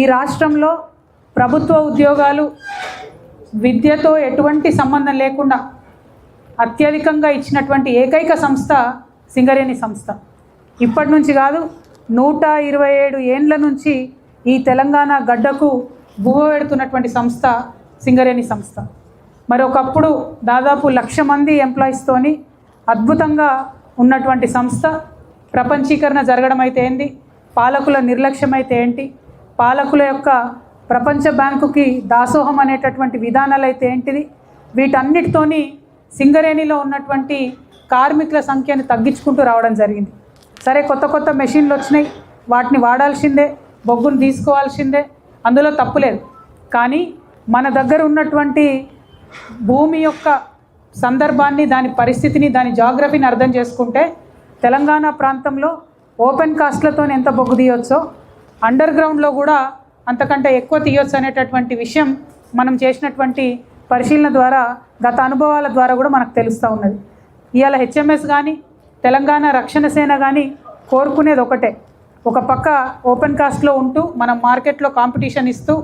ఈ రాష్ట్రంలో ప్రభుత్వ ఉద్యోగాలు విద్యతో ఎటువంటి సంబంధం లేకుండా అత్యధికంగా ఇచ్చినటువంటి ఏకైక సంస్థ సింగరేణి సంస్థ. ఇప్పటి నుంచి కాదు, 127 ఏండ్ల నుంచి ఈ తెలంగాణ గడ్డకు బువ్వ పెడుతున్నటువంటి సంస్థ సింగరేణి సంస్థ. మరి ఒకప్పుడు దాదాపు 1,00,000 మంది ఎంప్లాయీస్తోని అద్భుతంగా ఉన్నటువంటి సంస్థ ప్రపంచీకరణ జరగడం అయితే ఏంటి, పాలకుల నిర్లక్ష్యం అయితే ఏంటి, పాలకుల యొక్క ప్రపంచ బ్యాంకుకి దాసోహం అనేటటువంటి విధానాలు అయితే ఏంటిది, వీటన్నిటితోని సింగరేణిలో ఉన్నటువంటి కార్మికుల సంఖ్యను తగ్గించుకుంటూ రావడం జరిగింది. సరే, కొత్త కొత్త మెషిన్లు వచ్చినాయి, వాటిని వాడాల్సిందే, బొగ్గును తీసుకోవాల్సిందే, అందులో తప్పులేదు. కానీ మన దగ్గర ఉన్నటువంటి భూమి యొక్క సందర్భాన్ని, దాని పరిస్థితిని, దాని జాగ్రఫీని అర్థం చేసుకుంటే తెలంగాణ ప్రాంతంలో ఓపెన్ కాస్ట్లతో ఎంత బొగ్గు తీయొచ్చో అండర్ గ్రౌండ్లో కూడా అంతకంటే ఎక్కువ తీయొచ్చు అనేటటువంటి విషయం మనం చేసినటువంటి పరిశీలన ద్వారా, గత అనుభవాల ద్వారా కూడా మనకు తెలుస్తూ ఉన్నది. ఇవాళ హెచ్ఎంఎస్ కానీ తెలంగాణ రక్షణ సేన కానీ కోరుకునేది ఒకటే, ఒక పక్క ఓపెన్ కాస్ట్లో ఉంటూ మనం మార్కెట్లో కాంపిటీషన్ ఇస్తూ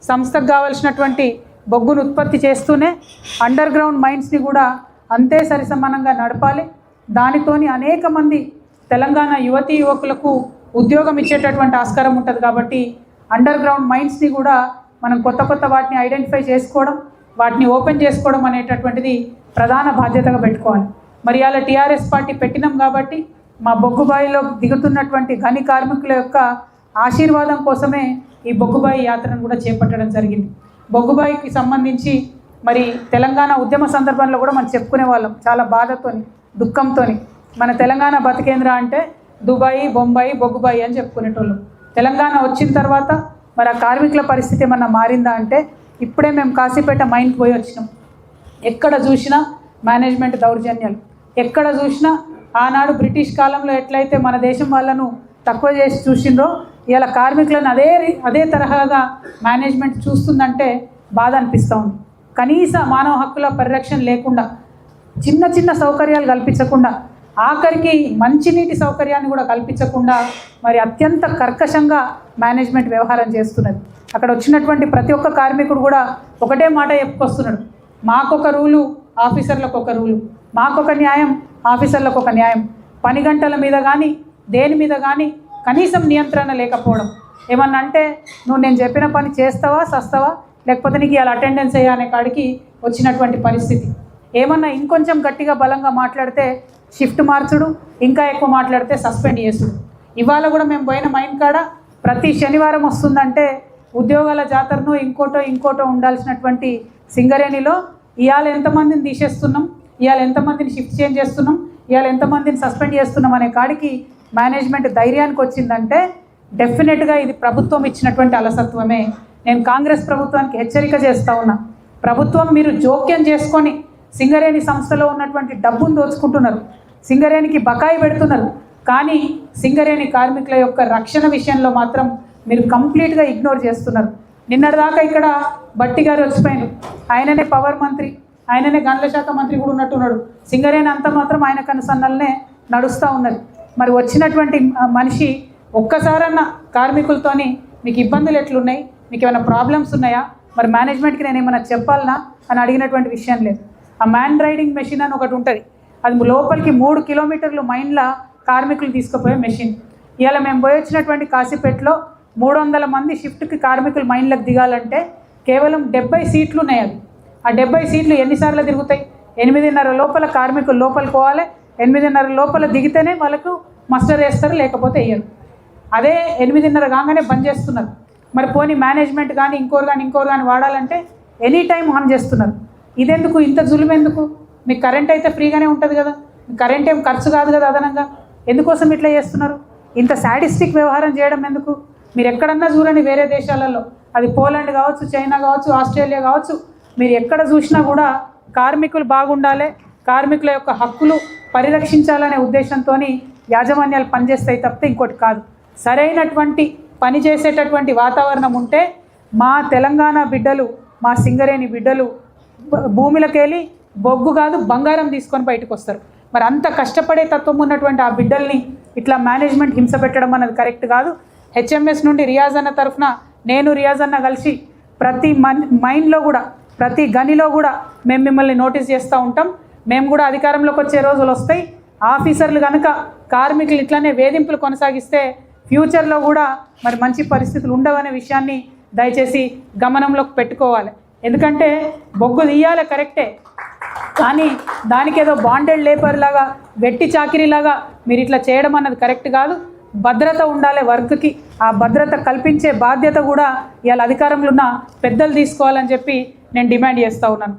సంస్థకు కావాల్సినటువంటి బొగ్గును ఉత్పత్తి చేస్తూనే అండర్ గ్రౌండ్ మైన్స్ని కూడా అంతే సరిసమానంగా నడపాలి. దానితోని అనేక మంది తెలంగాణ యువతీ యువకులకు ఉద్యోగం ఇచ్చేటటువంటి ఆస్కారం ఉంటుంది. కాబట్టి అండర్ గ్రౌండ్ మైన్స్ని కూడా మనం కొత్త కొత్త వాటిని ఐడెంటిఫై చేసుకోవడం, వాటిని ఓపెన్ చేసుకోవడం అనేటటువంటిది ప్రధాన బాధ్యతగా పెట్టుకోవాలి. మరి అలా టీఆర్ఎస్ పార్టీ పెట్టినాం కాబట్టి మా బొగ్గుబాయిలో దిగుతున్నటువంటి గని కార్మికుల యొక్క ఆశీర్వాదం కోసమే ఈ బొగ్గుబాయి యాత్రను కూడా చేపట్టడం జరిగింది. బొగ్గుబాయికి సంబంధించి మరి తెలంగాణ ఉద్యమ సందర్భంలో కూడా మనం చెప్పుకునే వాళ్ళం చాలా బాధతోని, దుఃఖంతోని. మన తెలంగాణ బతికేంద్ర అంటే దుబాయి, బొంబాయి, బొగ్గుబాయి అని చెప్పుకునేటోళ్ళు. తెలంగాణ వచ్చిన తర్వాత మరి ఆ కార్మికుల పరిస్థితి ఏమన్నా మారిందా అంటే, ఇప్పుడే మేము కాశీపేట మైన్కి పోయి వచ్చినాం. ఎక్కడ చూసినా మేనేజ్మెంట్ దౌర్జన్యాలు, ఎక్కడ చూసినా ఆనాడు బ్రిటిష్ కాలంలో ఎట్లయితే మన దేశం వాళ్ళను తక్కువ చేసి చూసిండ్రో ఇలా కార్మికులను అదే తరహాగా మేనేజ్మెంట్ చూస్తుందంటే బాధ అనిపిస్తూ ఉంది. కనీస మానవ హక్కుల పరిరక్షణ లేకుండా, చిన్న చిన్న సౌకర్యాలు కల్పించకుండా, ఆఖరికి మంచినీటి సౌకర్యాన్ని కూడా కల్పించకుండా మరి అత్యంత కర్కశంగా మేనేజ్మెంట్ వ్యవహారం చేస్తున్నది. అక్కడ వచ్చినటువంటి ప్రతి ఒక్క కార్మికుడు కూడా ఒకటే మాట చెప్పుకొస్తున్నాడు, మాకొక రూలు, ఆఫీసర్లకు ఒక రూలు, మాకొక న్యాయం, ఆఫీసర్లకు ఒక న్యాయం. పని గంటల మీద కానీ దేని మీద కానీ కనీసం నియంత్రణ లేకపోవడం. ఏమన్నా అంటే నువ్వు నేను చెప్పిన పని చేస్తావా సస్తావా, లేకపోతే నీకు ఇలా అటెండెన్స్ అయ్యా అనే కాడికి వచ్చినటువంటి పరిస్థితి. ఏమన్నా ఇంకొంచెం గట్టిగా బలంగా మాట్లాడితే షిఫ్ట్ మార్చుడు, ఇంకా ఎక్కువ మాట్లాడితే సస్పెండ్ చేసుడు. ఇవాళ కూడా మేము పోయిన మైన్ కాడ ప్రతి శనివారం వస్తుందంటే ఉద్యోగాల జాతరను ఇంకోటో ఉండాల్సినటువంటి సింగరేణిలో ఇవాళ ఎంతమందిని తీసేస్తున్నాం, ఇవాళ ఎంతమందిని షిఫ్ట్ చేంజ్ చేస్తున్నాం, ఇవాళ ఎంతమందిని సస్పెండ్ చేస్తున్నాం అనే కాడికి మేనేజ్మెంట్ ధైర్యానికి వచ్చిందంటే డెఫినెట్గా ఇది ప్రభుత్వం ఇచ్చినటువంటి అలసత్వమే. నేను కాంగ్రెస్ ప్రభుత్వానికి హెచ్చరిక చేస్తూ ఉన్నా, ప్రభుత్వం మీరు జోక్యం చేసుకొని సింగరేణి సంస్థలో ఉన్నటువంటి డబ్బును దోచుకుంటున్నారు, సింగరేణికి బకాయి పెడుతున్నారు, కానీ సింగరేణి కార్మికుల యొక్క రక్షణ విషయంలో మాత్రం మీరు కంప్లీట్గా ఇగ్నోర్ చేస్తున్నారు. నిన్నటిదాకా ఇక్కడ బట్టి గారు వచ్చిపోయినారు, ఆయననే పవర్ మంత్రి, ఆయననే గనుల శాఖ మంత్రి కూడా ఉన్నట్టున్నాడు. సింగరేణి అంతా మాత్రం ఆయన కనుసన్నలనే నడుస్తూ ఉన్నది. మరి వచ్చినటువంటి మనిషి ఒక్కసారన్నా కార్మికులతోని మీకు ఇబ్బందులు ఎట్లున్నాయి, మీకు ఏమైనా ప్రాబ్లమ్స్ ఉన్నాయా, మరి మేనేజ్మెంట్కి నేను ఏమైనా చెప్పాలనా అని అడిగినటువంటి విషయం లేదు. ఆ మ్యాన్ రైడింగ్ మెషిన్ అని ఒకటి ఉంటుంది, అది లోపలికి 3 కిలోమీటర్లు మైన్ల కార్మికులు తీసుకుపోయే మెషిన్. ఇవాళ మేము పోయి వచ్చినటువంటి కాశీపేటలో 300 మంది షిఫ్ట్కి కార్మికులు మైన్లకు దిగాలంటే కేవలం 70 సీట్లు ఉన్నాయి. ఆ 70 సీట్లు ఎన్నిసార్లు తిరుగుతాయి? 8:30 లోపల కార్మికులు లోపలికి పోవాలి, 8:30 లోపల దిగితేనే వాళ్ళకు మస్టర్ వేస్తారు, లేకపోతే వేయరు. అదే 8:30 కాగానే బంద్ చేస్తున్నారు. మరి పోనీ మేనేజ్మెంట్ కానీ ఇంకోరు కానీ వాడాలంటే ఎనీ టైం ఆన్ చేస్తున్నారు. ఇదెందుకు, ఇంత జులుము ఎందుకు? మీకు కరెంట్ అయితే ఫ్రీగానే ఉంటుంది కదా, కరెంట్ ఏం ఖర్చు కాదు కదా అదనంగా, ఎందుకోసం ఇట్లా చేస్తున్నారు? ఇంత సాడిస్టిక్ వ్యవహారం చేయడం ఎందుకు? మీరు ఎక్కడన్నా చూడండి, వేరే దేశాలలో, అది పోలాండ్ కావచ్చు, చైనా కావచ్చు, ఆస్ట్రేలియా కావచ్చు, మీరు ఎక్కడ చూసినా కూడా కార్మికులు బాగుండాలి, కార్మికుల యొక్క హక్కులు పరిరక్షించాలనే ఉద్దేశంతో యాజమాన్యాలు పనిచేస్తాయి తప్పితే ఇంకోటి కాదు. సరైనటువంటి పని చేసేటటువంటి వాతావరణం ఉంటే మా తెలంగాణ బిడ్డలు, మా సింగరేణి బిడ్డలు భూమిలోకెళ్ళి బొగ్గు కాదు బంగారం తీసుకొని బయటకు వస్తారు. మరి అంత కష్టపడే తత్వం ఉన్నటువంటి ఆ బిడ్డల్ని ఇట్లా మేనేజ్మెంట్ హింస పెట్టడం అన్నది కరెక్ట్ కాదు. హెచ్ఎంఎస్ నుండి రియాజ్ అన్న తరఫున నేను రియాజ్ అన్న కలిసి ప్రతి మైండ్లో కూడా ప్రతి గనిలో కూడా మేము మిమ్మల్ని నోటీస్ చేస్తూ ఉంటాం. మేము కూడా అధికారంలోకి వచ్చే రోజులు వస్తాయి. ఆఫీసర్లు కనుక కార్మికులు ఇట్లనే వేధింపులు కొనసాగిస్తే ఫ్యూచర్లో కూడా మరి మంచి పరిస్థితులు ఉండవనే విషయాన్ని దయచేసి గమనంలోకి పెట్టుకోవాలి. ఎందుకంటే బొగ్గు తీయాలి కరెక్టే, కానీ దానికి ఏదో బాండెడ్ లేబర్ లాగా వెట్టి చాకిరీలాగా మీరు ఇట్లా చేయడం అన్నది కరెక్ట్ కాదు. భద్రత ఉండాలి వర్క్కి. ఆ భద్రత కల్పించే బాధ్యత కూడా ఇవాళ అధికారంలో ఉన్న పెద్దలు తీసుకోవాలని చెప్పి నేను డిమాండ్ చేస్తూ ఉన్నాను.